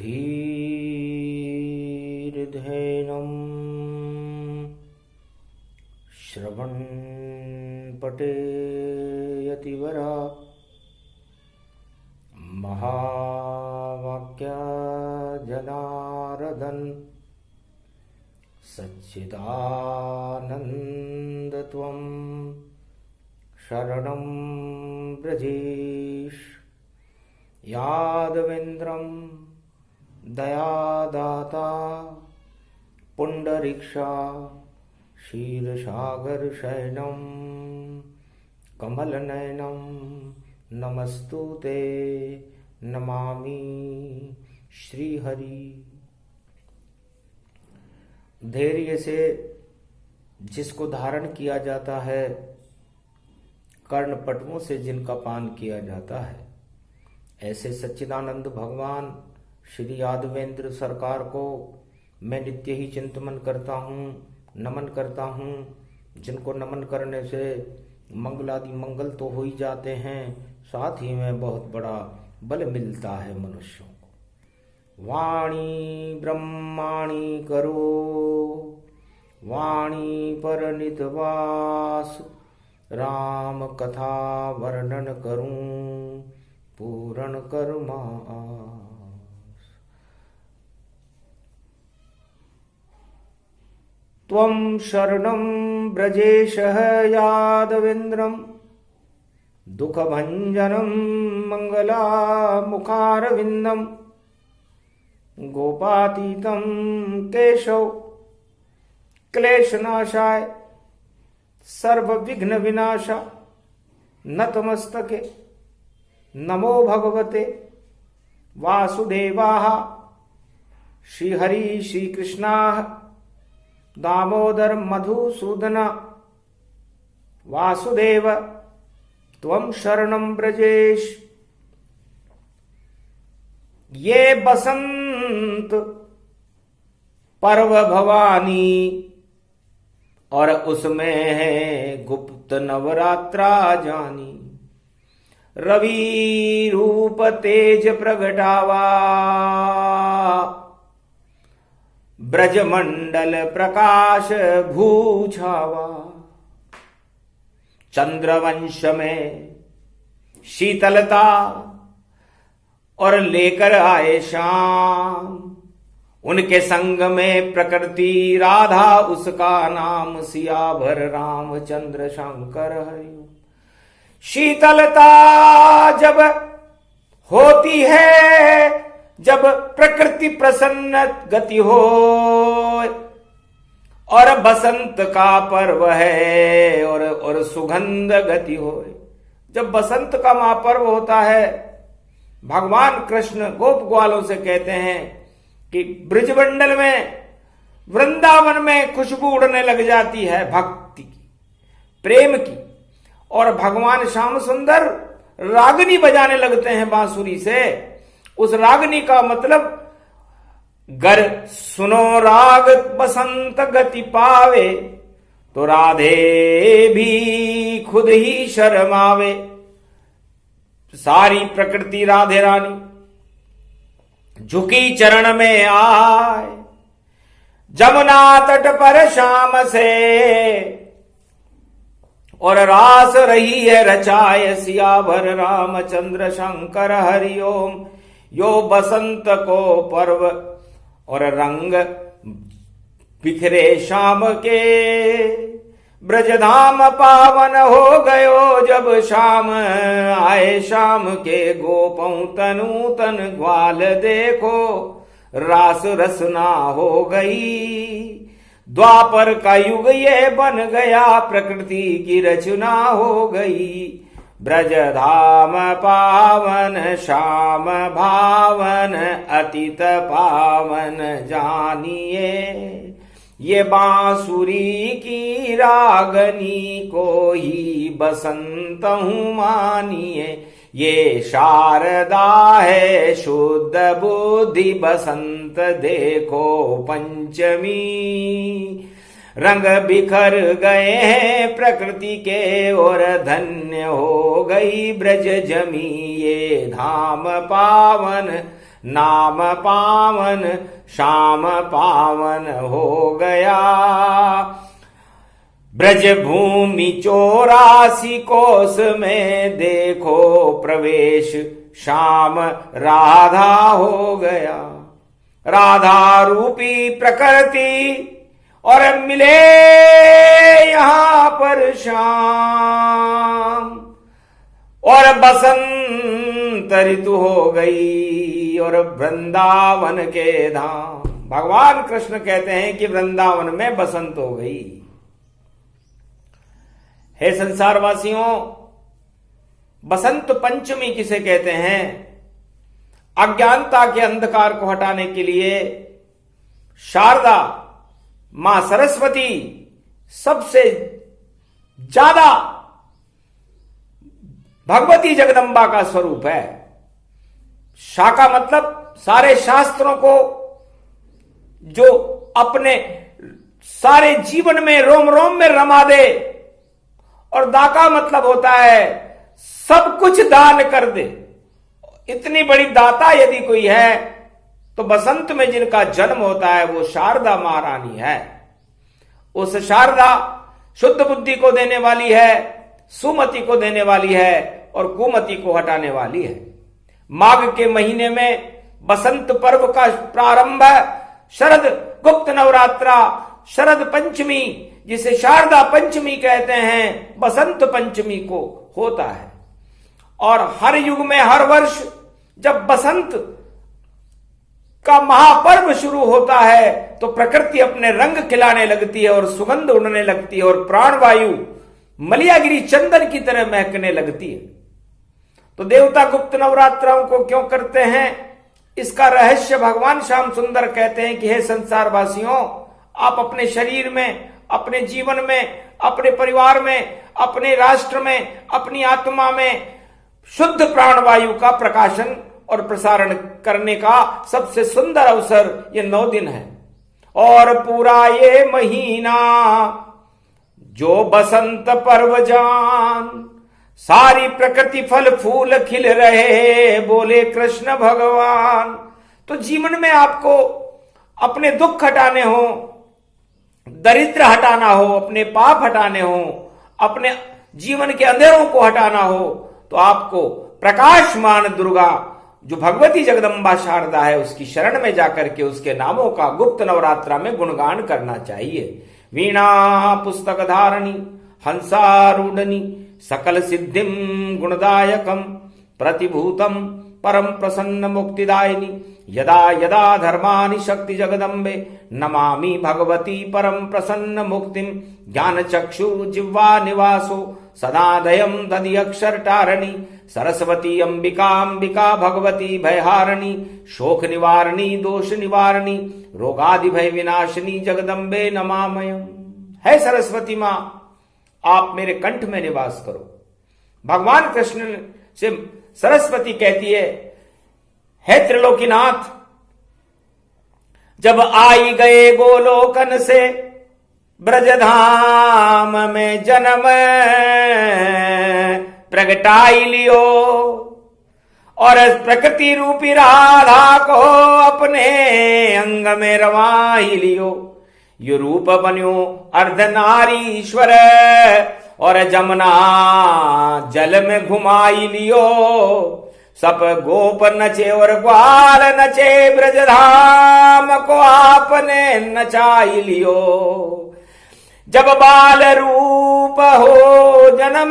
धीर्धेनं श्रवणपटेयतिवरा महावाक्या जनार्दन सच्चिदानन्दत्वं शरणं व्रजेश यादवेन्द्रं दयादाता पुंडरीक्षा क्षीरसागरशयनं कमलनयनं नमस्तुते नमामि श्रीहरि। धैर्य से जिसको धारण किया जाता है, कर्णपटुओं से जिनका पान किया जाता है, ऐसे सच्चिदानंद भगवान श्री यादवेंद्र सरकार को मैं नित्य ही चिंतन करता हूँ, नमन करता हूँ। जिनको नमन करने से मंगलादि मंगल तो हो ही जाते हैं, साथ ही में बहुत बड़ा बल मिलता है मनुष्यों को। वाणी ब्रह्माणी करो, वाणी पर नितवास, राम कथा वर्णन करूं पूर्ण कर्मास। त्वं शरणं ब्रजेशः यादवेन्द्रं, दुःखभञ्जनं मङ्गलामुखारविन्दं, गोपातीतं केशव क्लेशनाशाय सर्वविघ्न विनाशा नतमस्तके नमो भगवते वासुदेवाः। श्रीहरि श्रीकृष्णाः दामोदर मधुसूदन वासुदेव त्वं शरणं ब्रजेश। ये बसंत पर्व भवानी और उसमें है गुप्त नवरात्रा जानी, रवि रूप तेज प्रगटावा, ब्रजमंडल प्रकाश भूछावा। चंद्रवंश में शीतलता और लेकर आए शाम, उनके संग में प्रकृति राधा, उसका नाम सियावर रामचंद्र शंकर हरि। शीतलता जब होती है, जब प्रकृति प्रसन्न गति हो, और बसंत का पर्व है और सुगंध गति हो। जब बसंत का महापर्व होता है, भगवान कृष्ण गोप ग्वालों से कहते हैं कि ब्रजमंडल में, वृंदावन में खुशबू उड़ने लग जाती है भक्ति की, प्रेम की। और भगवान श्याम सुंदर रागनी बजाने लगते हैं बांसुरी से। उस रागनी का मतलब, गर सुनो राग बसंत गति पावे, तो राधे भी खुद ही शर्मावे। सारी प्रकृति राधे रानी झुकी चरण में आए, जमुना तट पर शाम से, और रास रही है रचाए सियावर रामचंद्र शंकर हरिओम। यो बसंत को पर्व और रंग बिखरे शाम के, ब्रजधाम पावन हो गयो जब शाम आए। शाम के गोपौ तनु तन ग्वाल देखो, रास रसना हो गई। द्वापर का युग ये बन गया, प्रकृति की रचना हो गई। ब्रजधाम पावन श्याम भावन, अतीत पावन जानिए। ये बांसुरी की रागनी को ही बसंत हूँ मानिए। ये शारदा है शुद्ध बुद्धि बसंत देखो पंचमी। रंग बिखर गए हैं प्रकृति के और धन्य हो गई ब्रज जमी। ये धाम पावन नाम पावन श्याम पावन हो गया। ब्रज भूमि 84 कोस में देखो प्रवेश, श्याम राधा हो गया। राधा रूपी प्रकृति और मिले यहां पर श्याम, और बसंत ऋतु हो गई और वृंदावन के धाम। भगवान कृष्ण कहते हैं कि वृंदावन में बसंत हो गई। हे संसारवासियों, बसंत पंचमी किसे कहते हैं? अज्ञानता के अंधकार को हटाने के लिए शारदा मां सरस्वती सबसे ज्यादा भगवती जगदम्बा का स्वरूप है। शाखा मतलब सारे शास्त्रों को जो अपने सारे जीवन में रोम रोम में रमा दे, और दाका मतलब होता है सब कुछ दान कर दे। इतनी बड़ी दाता यदि कोई है तो बसंत में जिनका जन्म होता है वो शारदा महारानी है। उस शारदा शुद्ध बुद्धि को देने वाली है, सुमति को देने वाली है और कुमति को हटाने वाली है। माघ के महीने में बसंत पर्व का प्रारंभ शरद गुप्त नवरात्रा, शरद पंचमी जिसे शारदा पंचमी कहते हैं, बसंत पंचमी को होता है। और हर युग में हर वर्ष जब बसंत का महापर्व शुरू होता है तो प्रकृति अपने रंग खिलाने लगती है और सुगंध उड़ने लगती है और प्राणवायु मलियागिरी चंदन की तरह महकने लगती है। तो देवता गुप्त नवरात्राओं को क्यों करते हैं, इसका रहस्य भगवान श्याम सुंदर कहते हैं कि हे संसारवासियों, आप अपने शरीर में, अपने जीवन में, अपने परिवार में, अपने राष्ट्र में, अपनी आत्मा में शुद्ध प्राणवायु का प्रकाशन और प्रसारण करने का सबसे सुंदर अवसर ये 9 दिन है। और पूरा ये महीना जो बसंत पर्व जान, सारी प्रकृति फल फूल खिल रहे, बोले कृष्ण भगवान। तो जीवन में आपको अपने दुख हटाने हो, दरिद्र हटाना हो, अपने पाप हटाने हो, अपने जीवन के अंधेरों को हटाना हो, तो आपको प्रकाशमान दुर्गा जो भगवती जगदम्बा शारदा है उसकी शरण में जाकर के उसके नामों का गुप्त नवरात्रा में गुणगान करना चाहिए। वीणा पुस्तक धारणी हंसारूढ़नी सकल सिद्धिम गुणदायकम प्रतिभूतम परम प्रसन्न मुक्तिदायिनी यदा यदा धर्मानि शक्ति जगदम्बे नमामि भगवती परम प्रसन्न मुक्तिम ज्ञान चक्षु जिह्वा निवासो सदादयम दधि अक्षर टारणी सरस्वती अंबिका अंबिका भगवती भयहारिणी शोक निवारणी दोष निवारणी रोगादि भय विनाशिनी जगदम्बे नमामयम। है सरस्वती मां, आप मेरे कंठ में निवास करो। भगवान कृष्ण से सरस्वती कहती है त्रिलोकीनाथ, जब आई गए गोलोकन से ब्रजधाम में जन्म प्रगटाई लियो, और प्रकृति रूपी राधा को अपने अंग में रवाई लियो। यो रूप बन्यो अर्धनारीश्वर और जमुना जल में घुमाई लियो। सब गोप नचे और ग्वाल नचे, ब्रजधाम को आपने नचाई लियो। जब बाल रूप हो जन्म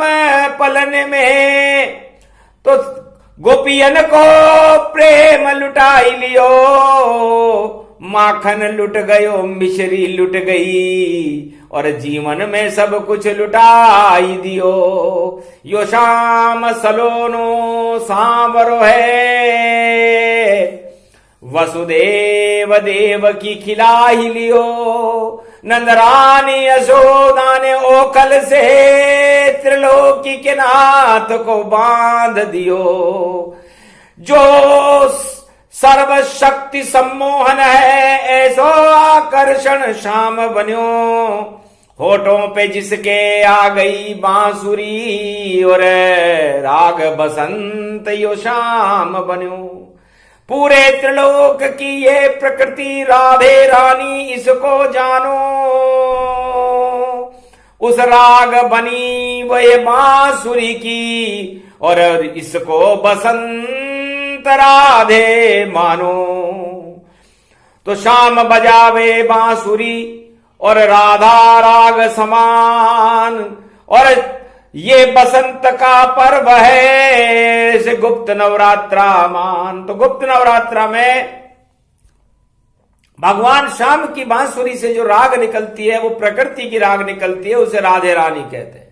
पलन में, तो गोपियन को प्रेम लुटाई लियो। माखन लुट गयो मिश्री लुट गई, और जीवन में सब कुछ लुटाई दियो। यो शाम सलोनो सांवरो है, वसुदेव देव की खिलाई लियो। नंदरानी यशोदा ने ओखल से त्रिलोकी के नाथ को बांध दियो। जो सर्वशक्ति सम्मोहन है, ऐसो आकर्षण शाम बन्यो। होठों पे जिसके आ गई बांसुरी, और राग बसंत यो शाम बन्यो। पूरे त्रिलोक की ये प्रकृति राधे रानी इसको जानो, उस राग बनी वह बांसुरी की और इसको बसंत राधे मानो। तो श्याम बजावे बांसुरी और राधा राग समान, और ये बसंत का पर्व है इसे गुप्त नवरात्रा मान। तो गुप्त नवरात्रा में भगवान श्याम की बांसुरी से जो राग निकलती है वो प्रकृति की राग निकलती है, उसे राधे रानी कहते हैं।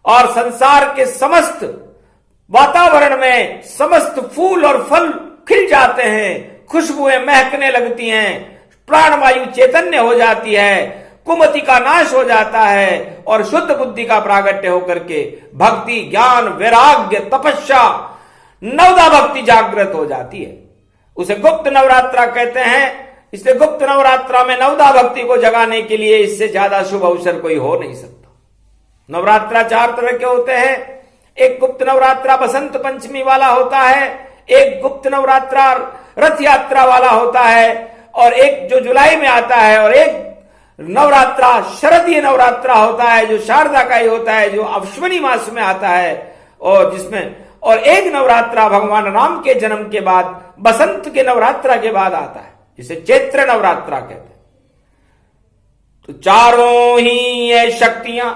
और संसार के समस्त वातावरण में समस्त फूल और फल खिल जाते हैं, खुशबुएं महकने लगती हैं, प्राणवायु चैतन्य हो जाती है, कुमति का नाश हो जाता है और शुद्ध बुद्धि का प्रागट्य होकर के भक्ति, ज्ञान, वैराग्य, तपस्या, नवदा भक्ति जागृत हो जाती है। उसे गुप्त नवरात्रा कहते हैं। इसलिए गुप्त नवरात्रा में नवदा भक्ति को जगाने के लिए इससे ज्यादा शुभ अवसर कोई हो नहीं सकता। नवरात्रा 4 तरह के होते हैं। एक गुप्त नवरात्रा बसंत पंचमी वाला होता है, एक गुप्त नवरात्रा रथ यात्रा वाला होता है, और एक जो जुलाई में आता है, और एक नवरात्रा शरदीय नवरात्रा होता है जो शारदा का ही होता है, जो अश्विनी मास में आता है, और जिसमें और एक नवरात्रा भगवान राम के जन्म के बाद बसंत के नवरात्रा के बाद आता है, जिसे चैत्र नवरात्रा कहते हैं। तो चारों ही ये शक्तियां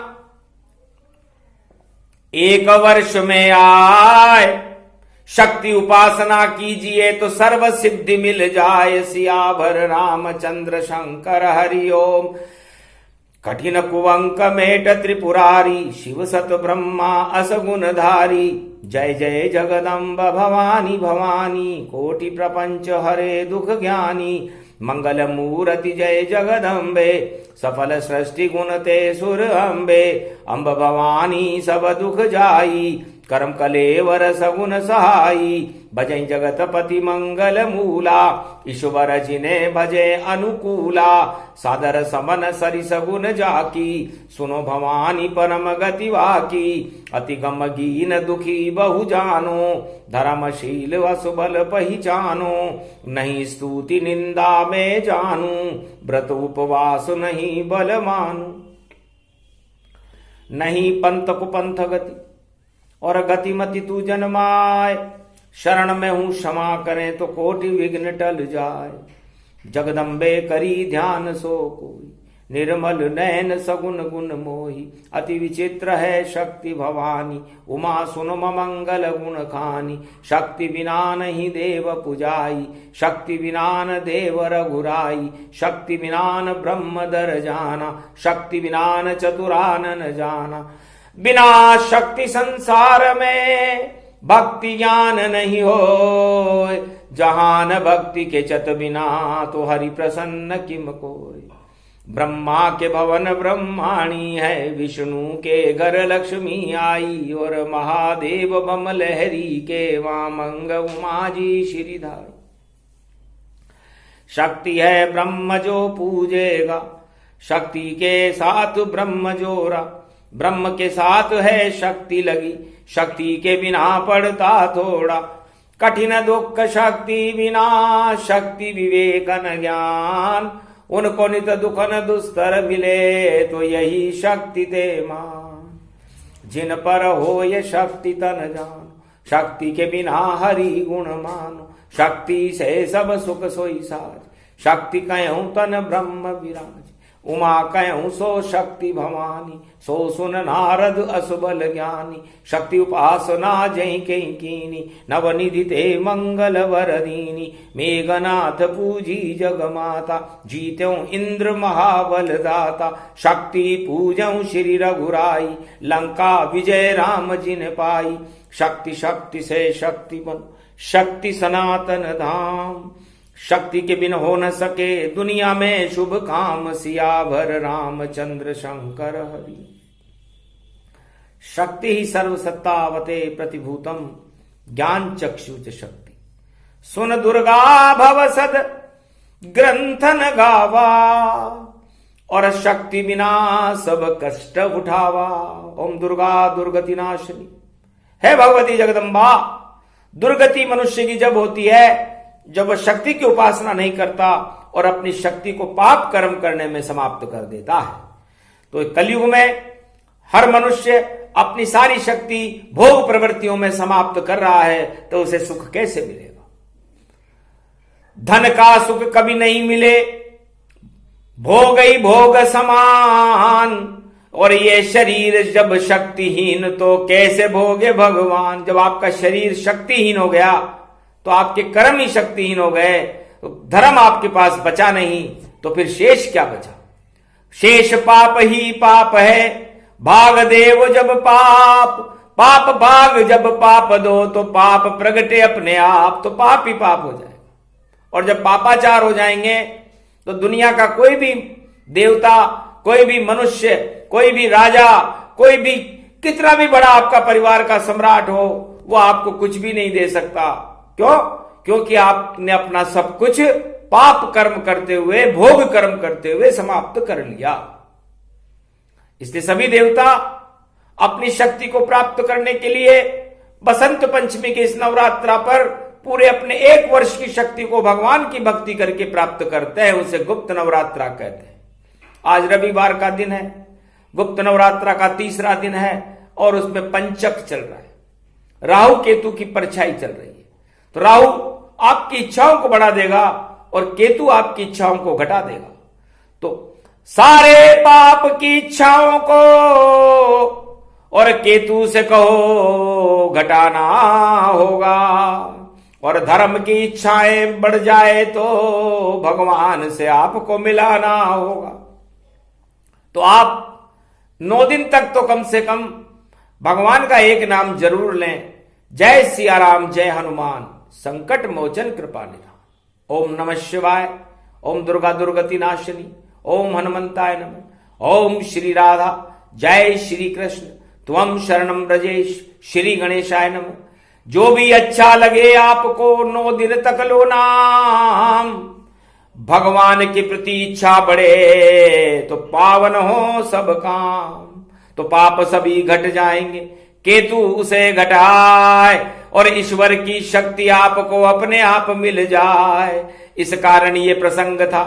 एक वर्ष में आए, शक्ति उपासना कीजिए तो सर्व सिद्धि मिल जाए। सियावर रामचंद्र शंकर हरि ओम। कठिन कुवंक मेट त्रिपुरारी, शिव सत ब्रह्मा असगुणधारी। जय जय जगदम्ब भवानी भवानी, कोटि प्रपंच हरे दुख ज्ञानी। मंगल मूर्ति जय जगदम्बे, सफल सृष्टि गुण ते सुर अम्बे। अम्ब भवानी सब दुख जाई, करम कलेवर सगुन सहाई। भजै जगतपति मंगल मूला, ईश्वर जिने भजे अनुकूला। सादर समन सरि सगुन जाकी, सुनो भवानी परम गति वाकी। अति गम गीन दुखी बहु जानो, धर्मशील वसुबल पहिचानो। नहीं स्तुति निंदा में जानू, व्रत उपवास नहीं बल मानू। नहीं पंथ कुपंथ गति और गतिमति तू जन्माए। शरण में हूं क्षमा करें तो कोटि विघ्न टल जाए। जगदम्बे करी ध्यान सो कोई, निर्मल नयन सगुन गुण मोही। अति विचित्र है शक्ति भवानी, उमा सुन मंगल गुण खानी। शक्ति बिना नहीं देव पुजाई, शक्ति बिना न देव रघुराई। शक्ति बिना न ब्रह्म दर जाना, शक्ति बिना न चतुरानन जाना। बिना शक्ति संसार में भक्ति ज्ञान नहीं हो। जहान भक्ति के चत बिना, तो हरि प्रसन्न किम कोय। ब्रह्मा के भवन ब्रह्माणी है, विष्णु के घर लक्ष्मी आई। और महादेव बम लहरी के, वामंग उमा जी श्रीधारी। शक्ति है ब्रह्म जो पूजेगा, शक्ति के साथ ब्रह्म जोड़ा। ब्रह्म के साथ है शक्ति लगी, शक्ति के बिना पड़ता थोड़ा। कठिन दुख शक्ति बिना, शक्ति विवेक न ज्ञान। उनको नित दुख न दुस्तर मिले, तो यही शक्ति ते मान। जिन पर हो ये शक्ति तन जान, शक्ति के बिना हरि गुण मानो। शक्ति से सब सुख सोई साज, शक्ति कहूं तन ब्रह्म विराज। उमा कहूं सो शक्ति भवानी, सो सुन नारद असुबल ज्ञानी। शक्ति उपासना जय के कीनी, नवनिधि ते मंगल वरदीनी। मेघनाथ पूजी जग माता, जीत्यों इंद्र महाबल दाता। शक्ति पूजऊं श्री रघुराई, लंका विजय राम जिन पाई। शक्ति शक्ति से शक्ति बन, शक्ति सनातन धाम। शक्ति के बिन हो न सके दुनिया में शुभ काम। सियावर रामचंद्र शंकर हरि। शक्ति ही सर्वसत्तावते प्रतिभूतम, ज्ञान चक्षुच शक्ति। सुन दुर्गा भवसद ग्रंथन गावा, और शक्ति बिना सब कष्ट उठावा। ओम दुर्गा दुर्गति नाशिनी। है भगवती जगदम्बा, दुर्गति मनुष्य की जब होती है, जब वह शक्ति की उपासना नहीं करता और अपनी शक्ति को पाप कर्म करने में समाप्त कर देता है। तो कलयुग में हर मनुष्य अपनी सारी शक्ति भोग प्रवृत्तियों में समाप्त कर रहा है, तो उसे सुख कैसे मिलेगा? धन का सुख कभी नहीं मिले, भोग ही भोग समान, और ये शरीर जब शक्तिहीन तो कैसे भोगे भगवान। जब आपका शरीर शक्तिहीन हो गया तो आपके कर्म ही शक्तिहीन हो गए, तो धर्म आपके पास बचा नहीं, तो फिर शेष क्या बचा? शेष पाप ही पाप है, भाग देव जब पाप, पाप भाग जब पाप दो, तो पाप प्रगटे अपने आप, तो पाप ही पाप हो जाएगा। और जब पापाचार हो जाएंगे तो दुनिया का कोई भी देवता, कोई भी मनुष्य, कोई भी राजा, कोई भी कितना भी बड़ा आपका परिवार का सम्राट हो, वो आपको कुछ भी नहीं दे सकता। क्यों? क्योंकि आपने अपना सब कुछ पाप कर्म करते हुए, भोग कर्म करते हुए समाप्त कर लिया। इसलिए सभी देवता अपनी शक्ति को प्राप्त करने के लिए बसंत पंचमी के इस नवरात्रा पर पूरे अपने 1 वर्ष की शक्ति को भगवान की भक्ति करके प्राप्त करते हैं। उसे गुप्त नवरात्रा कहते हैं। आज रविवार का दिन है, गुप्त नवरात्रा का 3रा दिन है, और उसमें पंचक चल रहा है, राहु केतु की परछाई चल रही है। तो राहु आपकी इच्छाओं को बढ़ा देगा और केतु आपकी इच्छाओं को घटा देगा। तो सारे पाप की इच्छाओं को और केतु से कहो घटाना होगा, और धर्म की इच्छाएं बढ़ जाए तो भगवान से आपको मिलाना होगा। तो आप 9 दिन तक तो कम से कम भगवान का एक नाम जरूर लें, जय सिया राम, जय हनुमान, संकट मोचन कृपा निधान। ओम नमः शिवाय, ओम दुर्गा दुर्गति नाशिनी, ओम हनुमंताय नमः, ओम श्री राधा, जय श्री कृष्ण, त्वम शरणम ब्रजेश, श्री गणेशाय नमः। जो भी अच्छा लगे आपको 9 दिन तक लो नाम, भगवान के प्रति इच्छा बढ़े तो पावन हो सब काम, तो पाप सभी घट जाएंगे, केतु उसे घटाए और ईश्वर की शक्ति आपको अपने आप मिल जाए। इस कारण ये प्रसंग था,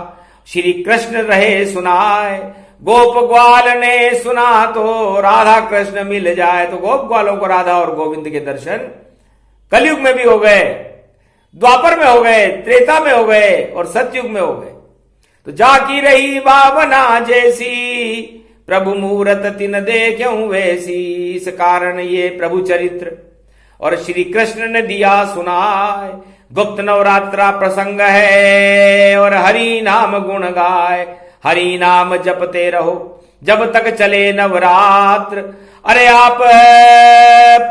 श्री कृष्ण रहे सुनाए, गोप ग्वाल ने सुना तो राधा कृष्ण मिल जाए। तो गोप ग्वालों को राधा और गोविंद के दर्शन कलयुग में भी हो गए, द्वापर में हो गए, त्रेता में हो गए और सतयुग में हो गए। तो जाकी रही भावना जैसी, प्रभु मूरत तिन देख्यूं वैसी। इस कारण ये प्रभु चरित्र और श्री कृष्ण ने दिया सुनाए। गुप्त नवरात्रा प्रसंग है और हरि नाम गुण गाय, हरि नाम जपते रहो जब तक चले नवरात्र। अरे आप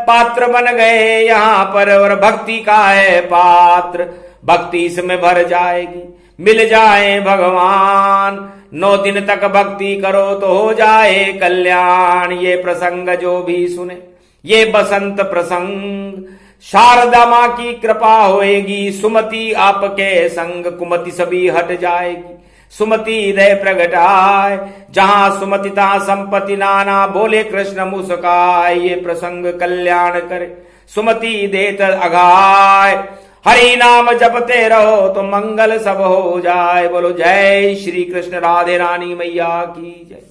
पात्र बन गए यहां पर, और भक्ति का है पात्र, भक्ति इसमें भर जाएगी, मिल जाए भगवान। 9 दिन तक भक्ति करो तो हो जाए कल्याण। ये प्रसंग जो भी सुने, ये बसंत प्रसंग, शारदा मां की कृपा होएगी, सुमति आपके संग, कुमति सभी हट जाएगी, सुमति हृदय प्रगटाए। जहां सुमति तहां संपत्ति नाना, बोले कृष्ण मुस्काय। ये प्रसंग कल्याण करे, सुमति देत अघाय। हरि नाम जपते रहो तो मंगल सब हो जाए। बोलो जय श्री कृष्ण, राधे रानी मैया की जय।